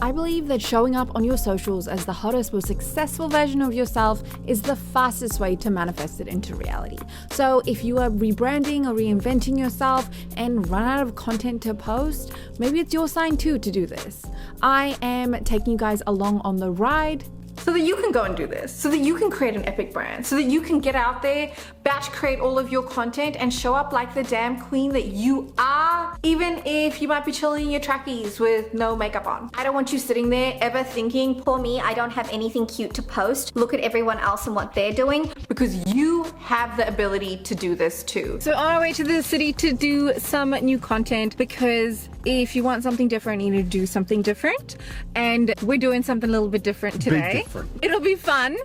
I believe that showing up on your socials as the hottest, most successful version of yourself is the fastest way to manifest it into reality. So if you are rebranding or reinventing yourself and run out of content to post, maybe it's your sign too to do this. I am taking you guys along on the ride so that you can go and do this, so that you can create an epic brand, so that you can get out there, batch create all of your content and show up like the damn queen that you are, even if you might be chilling in your trackies with no makeup on. I don't want you sitting there ever thinking, poor me, I don't have anything cute to post. Look at everyone else and what they're doing. Because you have the ability to do this too. So on our way to the city to do some new content, because if you want something different, you need to do something different. And we're doing something a little bit different today. It'll be fun.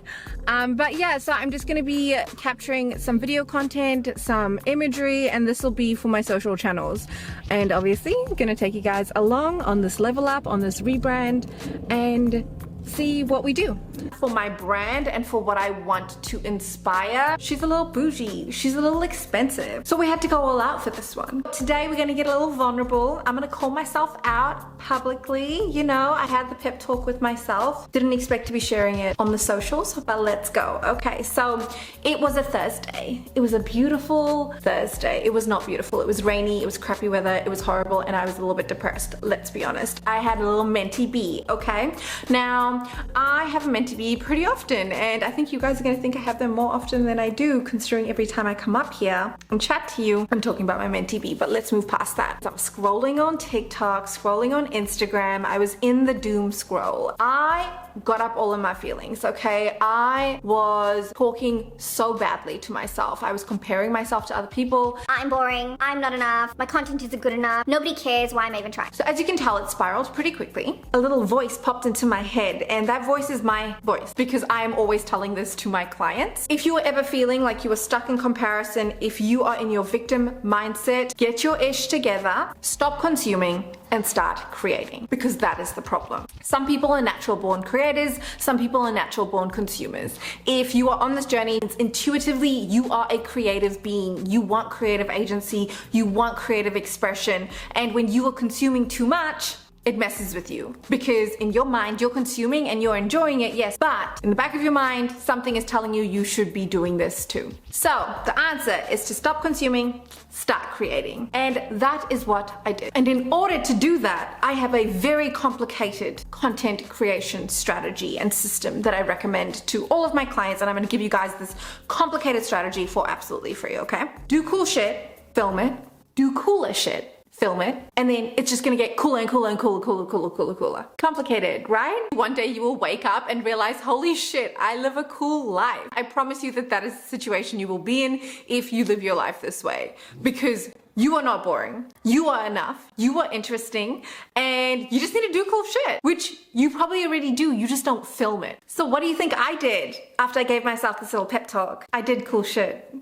But yeah, so I'm just gonna be capturing some video content, some imagery, and this will be for my social channels. And obviously, I'm gonna take you guys along on this level up, on this rebrand, and see what we do. For my brand and for what I want to inspire, she's a little bougie, she's a little expensive. So we had to go all out for this one. Today we're gonna get a little vulnerable. I'm gonna call myself out publicly. You know, I had the pep talk with myself. Didn't expect to be sharing it on the socials, but let's go. Okay, so it was a Thursday. It was a beautiful Thursday. It was not beautiful. It was rainy, it was crappy weather, it was horrible, and I was a little bit depressed, let's be honest. I had a little mentee bee, okay? Now, I have a mentee bee pretty often, and I think you guys are gonna think I have them more often than I do, considering every time I come up here and chat to you, I'm talking about my mentee bee, but let's move past that. So I was scrolling on TikTok, scrolling on Instagram, I was in the doom scroll. I got up all of my feelings, okay? I was talking so badly to myself. I was comparing myself to other people. I'm boring, I'm not enough, my content isn't good enough, nobody cares, why am I even trying? So as you can tell, it spiraled pretty quickly. A little voice popped into my head, and that voice is my voice because I am always telling this to my clients. If you are ever feeling like you are stuck in comparison, if you are in your victim mindset, get your ish together, stop consuming, and start creating, because that is the problem. Some people are natural born creators, some people are natural born consumers. If you are on this journey, intuitively you are a creative being. You want creative agency, you want creative expression, and when you are consuming too much, it messes with you, because in your mind you're consuming and you're enjoying it, yes, but in the back of your mind something is telling you you should be doing this too. So the answer is to stop consuming, start creating, and that is what I did. And in order to do that, I have a very complicated content creation strategy and system that I recommend to all of my clients, and I'm going to give you guys this complicated strategy for absolutely free, okay? Do cool shit, film it. Do cooler shit, film it, and then it's just gonna get cooler and cooler and cooler. Complicated, right? One day you will wake up and realize, holy shit, I live a cool life. I promise you that that is the situation you will be in if you live your life this way, because you are not boring, you are enough, you are interesting, and you just need to do cool shit, which you probably already do, you just don't film it. So what do you think I did after I gave myself this little pep talk? I did cool shit.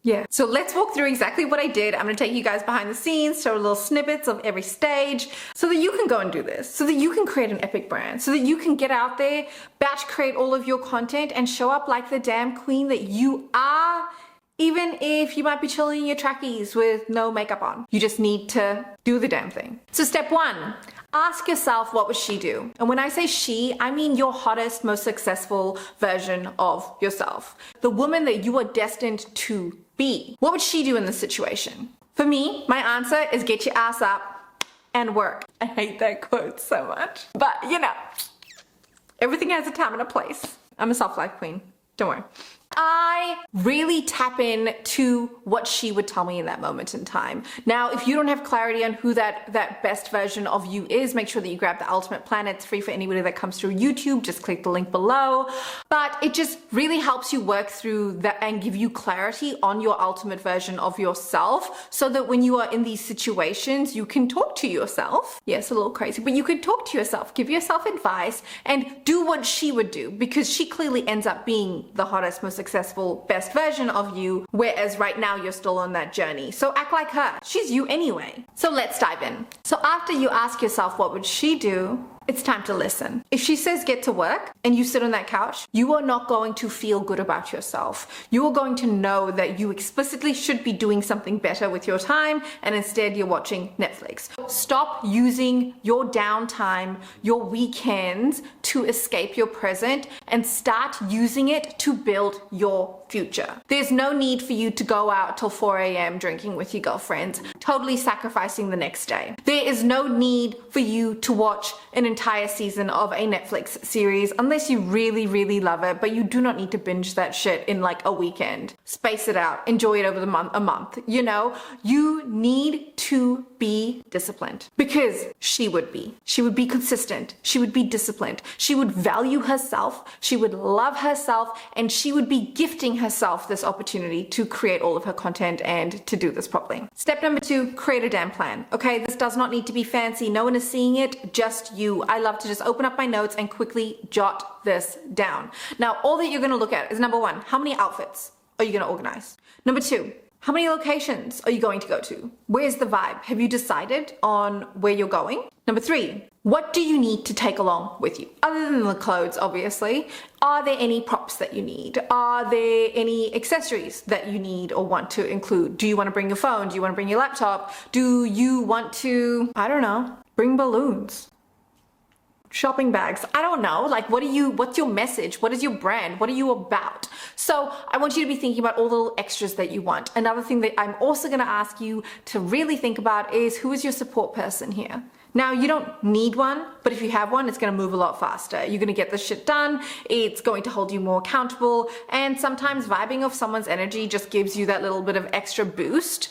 Yeah, so let's walk through exactly what I did. I'm gonna take you guys behind the scenes, show little snippets of every stage so that you can go and do this, so that you can create an epic brand, so that you can get out there, batch create all of your content and show up like the damn queen that you are, even if you might be chilling in your trackies with no makeup on. You just need to do the damn thing. So step one, ask yourself, what would she do? And when I say she, I mean your hottest, most successful version of yourself. The woman that you are destined to be. What would she do in this situation? For me, my answer is get your ass up and work. I hate that quote so much, but you know, everything has a time and a place. I'm a soft life queen, don't worry. I really tap in to what she would tell me in that moment in time. Now, if you don't have clarity on who that best version of you is, make sure that you grab the ultimate plan. It's free for anybody that comes through YouTube. Just click the link below. But it just really helps you work through that and give you clarity on your ultimate version of yourself, so that when you are in these situations, you can talk to yourself. Yes, a little crazy, but you could talk to yourself, give yourself advice, and do what she would do, because she clearly ends up being the hottest, most successful, best version of you, whereas right now you're still on that journey. So act like her. She's you anyway. So let's dive in. So after you ask yourself, what would she do? It's time to listen. If she says get to work and you sit on that couch, you are not going to feel good about yourself. You are going to know that you explicitly should be doing something better with your time, and instead you're watching Netflix. Stop using your downtime, your weekends to escape your present, and start using it to build your future. There's no need for you to go out till 4 a.m. drinking with your girlfriends, totally sacrificing the next day. There is no need for you to watch an entire season of a Netflix series unless you really, really love it, but you do not need to binge that shit in like a weekend. Space it out, enjoy it over a month, you know? You need to be disciplined, because she would be. She would be consistent. She would be disciplined. She would value herself. She would love herself, and she would be gifting herself this opportunity to create all of her content and to do this properly. Step number 2, create a damn plan. Okay, this does not need to be fancy. No one is seeing it, just you. I love to just open up my notes and quickly jot this down. Now, all that you're going to look at is number 1, how many outfits are you going to organize? Number 2, how many locations are you going to go to? Where's the vibe? Have you decided on where you're going? Number 3, what do you need to take along with you? Other than the clothes, obviously. Are there any props that you need? Are there any accessories that you need or want to include? Do you want to bring your phone? Do you want to bring your laptop? Do you want to, I don't know, bring balloons? Shopping bags? I don't know. Like, what's your message? What is your brand? What are you about? So I want you to be thinking about all the little extras that you want. Another thing that I'm also going to ask you to really think about is, who is your support person here? Now, you don't need one, but if you have one, it's going to move a lot faster. You're going to get this shit done. It's going to hold you more accountable. And sometimes vibing off someone's energy just gives you that little bit of extra boost.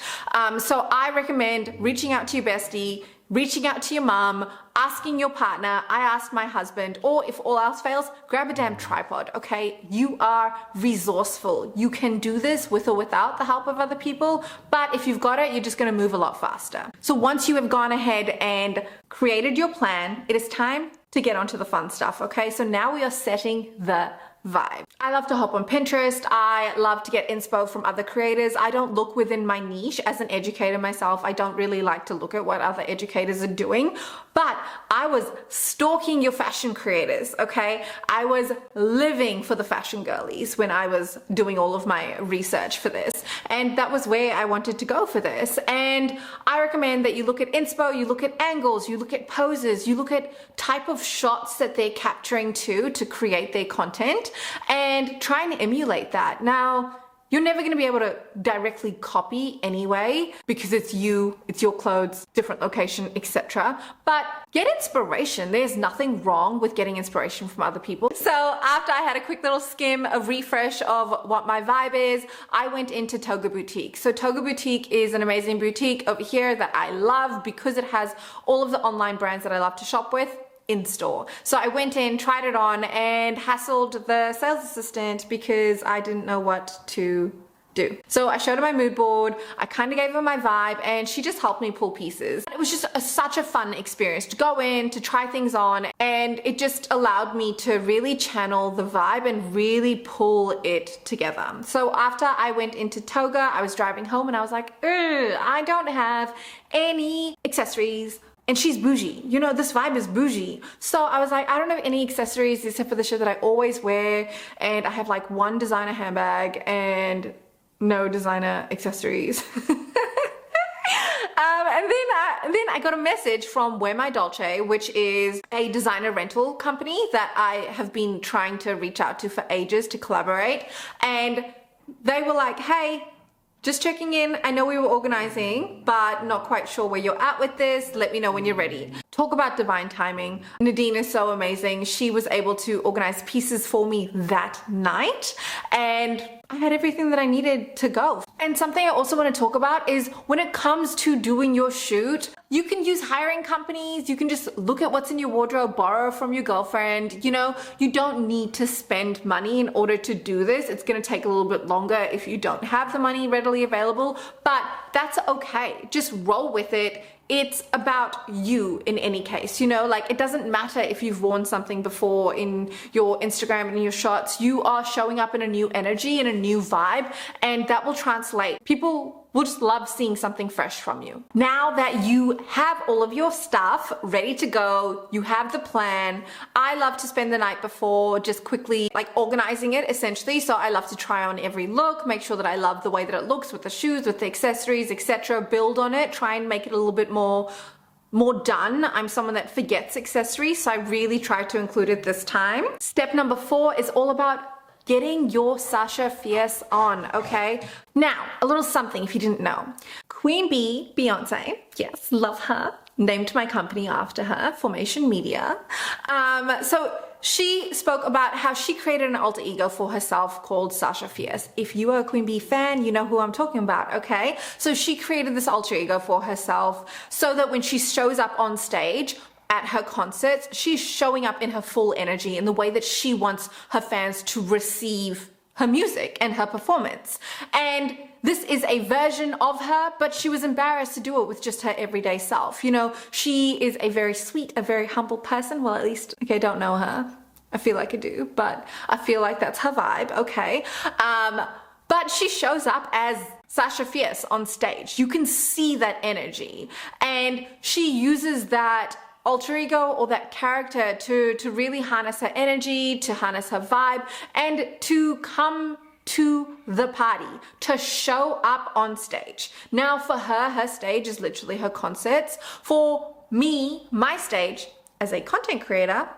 So I recommend reaching out to your bestie, reaching out to your mom, asking your partner. I asked my husband, or if all else fails, grab a damn tripod, okay? You are resourceful. You can do this with or without the help of other people, but if you've got it, you're just gonna move a lot faster. So once you have gone ahead and created your plan, it is time to get onto the fun stuff, okay? So now we are setting the vibe. I love to hop on Pinterest. I love to get inspo from other creators. I don't look within my niche. As an educator myself, I don't really like to look at what other educators are doing, but I was stalking your fashion creators, okay? I was living for the fashion girlies when I was doing all of my research for this, and that was where I wanted to go for this. And I recommend that you look at inspo, you look at angles, you look at poses, you look at type of shots that they're capturing to create their content, and trying to emulate that. Now, you're never going to be able to directly copy anyway, because it's you, it's your clothes, different location, etc. But get inspiration. There's nothing wrong with getting inspiration from other people. So after I had a quick little skim, a refresh of what my vibe is, I went into Toga Boutique. So Toga Boutique is an amazing boutique over here that I love because it has all of the online brands that I love to shop with in store. So I went in, tried it on, and hassled the sales assistant because I didn't know what to do. So I showed her my mood board, I kind of gave her my vibe, and she just helped me pull pieces. It was just such a fun experience to go in, to try things on, and it just allowed me to really channel the vibe and really pull it together. So after I went into Toga, I was driving home and I was like, I don't have any accessories. And she's bougie. You know, this vibe is bougie. So I was like, I don't have any accessories except for the shit that I always wear. And I have like one designer handbag and no designer accessories. And then I got a message from Wear My Dolce, which is a designer rental company that I have been trying to reach out to for ages to collaborate. And they were like, hey, just checking in. I know we were organizing, but not quite sure where you're at with this. Let me know when you're ready. Talk about divine timing. Nadine is so amazing. She was able to organize pieces for me that night, and I had everything that I needed to go. And something I also want to talk about is when it comes to doing your shoot, you can use hiring companies. You can just look at what's in your wardrobe, borrow from your girlfriend. You know, you don't need to spend money in order to do this. It's going to take a little bit longer if you don't have the money readily available, but that's okay. Just roll with it. It's about you in any case, you know, like it doesn't matter if you've worn something before in your Instagram and in your shots. You are showing up in a new energy and a new vibe, and that will translate. People will just love seeing something fresh from you. Now that you have all of your stuff ready to go, you have the plan. I love to spend the night before just quickly like organizing it essentially. So I love to try on every look, make sure that I love the way that it looks with the shoes, with the accessories, etc. Build on it, try and make it a little bit more done. I'm someone that forgets accessories, so I really try to include it this time. Step number 4 is all about getting your SASHA Fierce on, okay? Now, a little something if you didn't know. Queen Bee, Beyonce, yes, love her. Named my company after her, Formation Media. So she spoke about how she created an alter ego for herself called SASHA Fierce. If you are a Queen Bee fan, you know who I'm talking about, okay? So she created this alter ego for herself so that when she shows up on stage, at her concerts, she's showing up in her full energy in the way that she wants her fans to receive her music and her performance. And this is a version of her, but she was embarrassed to do it with just her everyday self. You know, she is a very sweet, a very humble person. Well, at least, okay, I don't know her. I feel like I do, but I feel like that's her vibe, okay? But she shows up as SASHA Fierce on stage. You can see that energy. And she uses that alter ego or that character to really harness her energy, to harness her vibe, and to come to the party, to show up on stage. Now for her, her stage is literally her concerts. For me, my stage as a content creator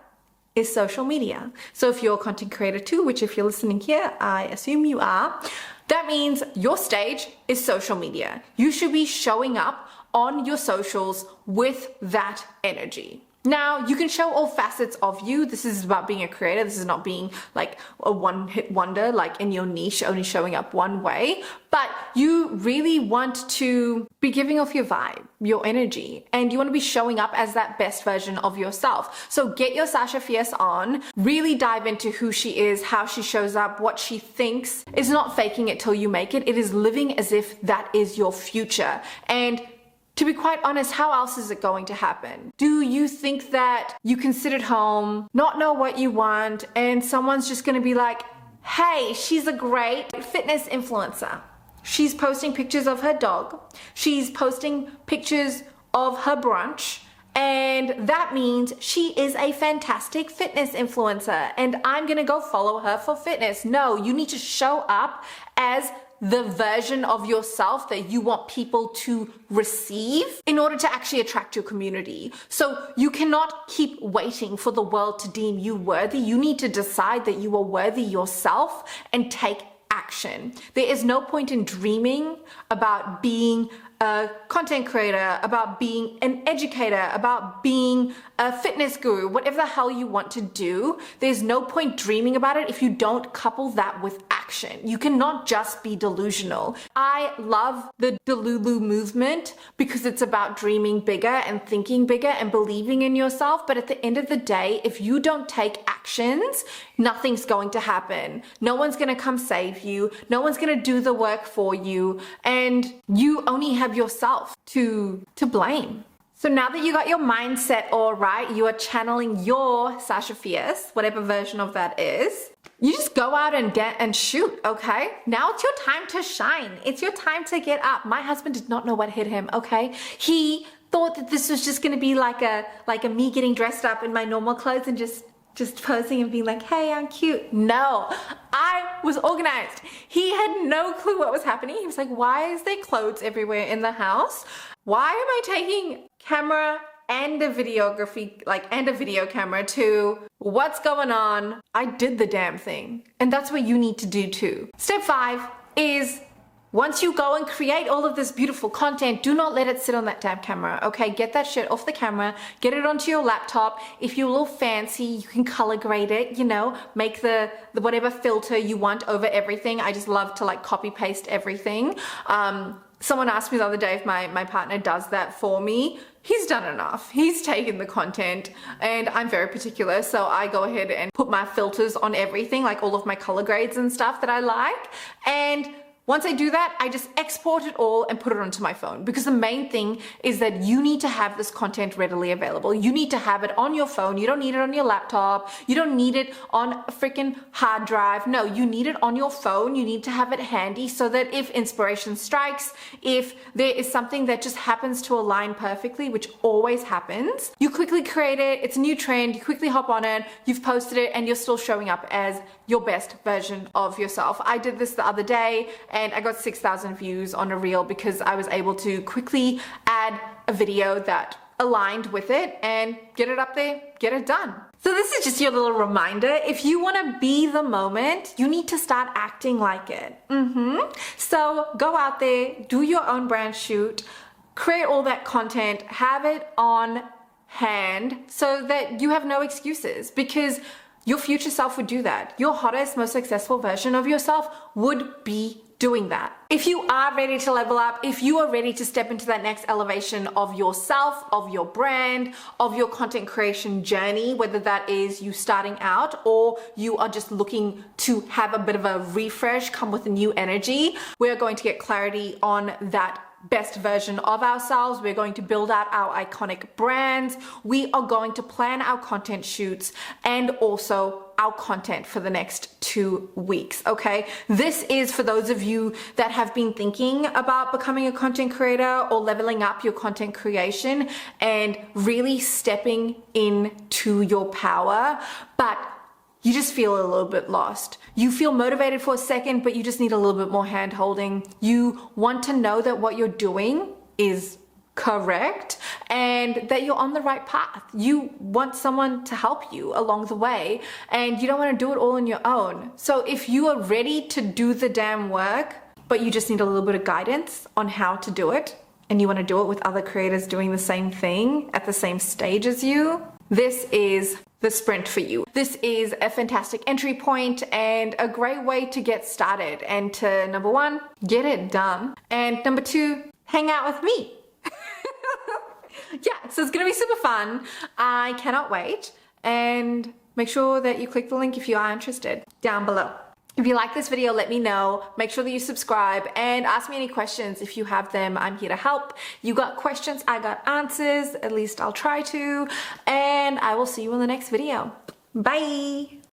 is social media. So if you're a content creator too, which if you're listening here, I assume you are, that means your stage is social media. You should be showing up on your socials with that energy. Now, you can show all facets of you. This is about being a creator. This is not being like a one-hit wonder, like in your niche, only showing up one way. But you really want to be giving off your vibe, your energy, and you want to be showing up as that best version of yourself. So get your SASHA Fierce on, really dive into who she is, how she shows up, what she thinks. It's not faking it till you make it. It is living as if that is your future. And to be quite honest, how else is it going to happen? Do you think that you can sit at home, not know what you want, and someone's just gonna be like, hey, she's a great fitness influencer. She's posting pictures of her dog. She's posting pictures of her brunch. And that means she is a fantastic fitness influencer and I'm gonna go follow her for fitness. No, you need to show up as the version of yourself that you want people to receive in order to actually attract your community. So you cannot keep waiting for the world to deem you worthy. You need to decide that you are worthy yourself and take action. There is no point in dreaming about being a content creator, about being an educator, about being a fitness guru, whatever the hell you want to do. There's no point dreaming about it if you don't couple that with action. You cannot just be delusional. I love the Delulu movement because it's about dreaming bigger and thinking bigger and believing in yourself. But at the end of the day, if you don't take actions, nothing's going to happen. No one's going to come save you. No one's going to do the work for you. And you only have yourself to blame. So now that you got your mindset all right, you are channeling your SASHA Fierce, whatever version of that is. You just go out and get and shoot, okay? Now it's your time to shine. It's your time to get up. My husband did not know what hit him, okay? He thought that this was just gonna be like a me getting dressed up in my normal clothes and just posing and being like, hey, I'm cute. No, I was organized. He had no clue what was happening. He was like, why is there clothes everywhere in the house? Why am I taking camera and a videography, and a video camera to what's going on? I did the damn thing. And that's what you need to do too. Step 5 is once you go and create all of this beautiful content, do not let it sit on that damn camera, okay? Get that shit off the camera, get it onto your laptop. If you're a little fancy, you can color grade it, you know, make the whatever filter you want over everything. I just love to like copy paste everything. Someone asked me the other day if my partner does that for me. He's done enough. He's taken the content and I'm very particular. So I go ahead and put my filters on everything, like all of my color grades and stuff that I like. And Once I do that, I just export it all and put it onto my phone, because the main thing is that you need to have this content readily available. You need to have it on your phone. You don't need it on your laptop. You don't need it on a freaking hard drive. No, you need it on your phone. You need to have it handy so that if inspiration strikes, if there is something that just happens to align perfectly, which always happens, you quickly create it. It's a new trend. You quickly hop on it. You've posted it and you're still showing up as your best version of yourself. I did this the other day and I got 6,000 views on a reel because I was able to quickly add a video that aligned with it and get it up there, get it done. So this is just your little reminder. If you want to be the moment, you need to start acting like it. So go out there, do your own brand shoot, create all that content, have it on hand so that you have no excuses, because your future self would do that. Your hottest, most successful version of yourself would be doing that. If you are ready to level up, if you are ready to step into that next elevation of yourself, of your brand, of your content creation journey, whether that is you starting out or you are just looking to have a bit of a refresh, come with a new energy, we're going to get clarity on that best version of ourselves. We're going to build out our iconic brands. We are going to plan our content shoots and also our content for the next 2 weeks, okay? This is for those of you that have been thinking about becoming a content creator or leveling up your content creation and really stepping into your power, but you just feel a little bit lost. You feel motivated for a second, but you just need a little bit more hand holding. You want to know that what you're doing is correct and that you're on the right path. You want someone to help you along the way and you don't want to do it all on your own. So if you are ready to do the damn work, but you just need a little bit of guidance on how to do it, and you want to do it with other creators doing the same thing at the same stage as you, this is the sprint for you. This is a fantastic entry point and a great way to get started and to, number one, get it done, and number two, hang out with me. Yeah, so it's gonna be super fun. I cannot wait, and make sure that you click the link if you are interested down below. If you like this video, let me know. Make sure that you subscribe and ask me any questions if you have them. I'm here to help. You got questions, I got answers. At least I'll try to. And I will see you in the next video. Bye.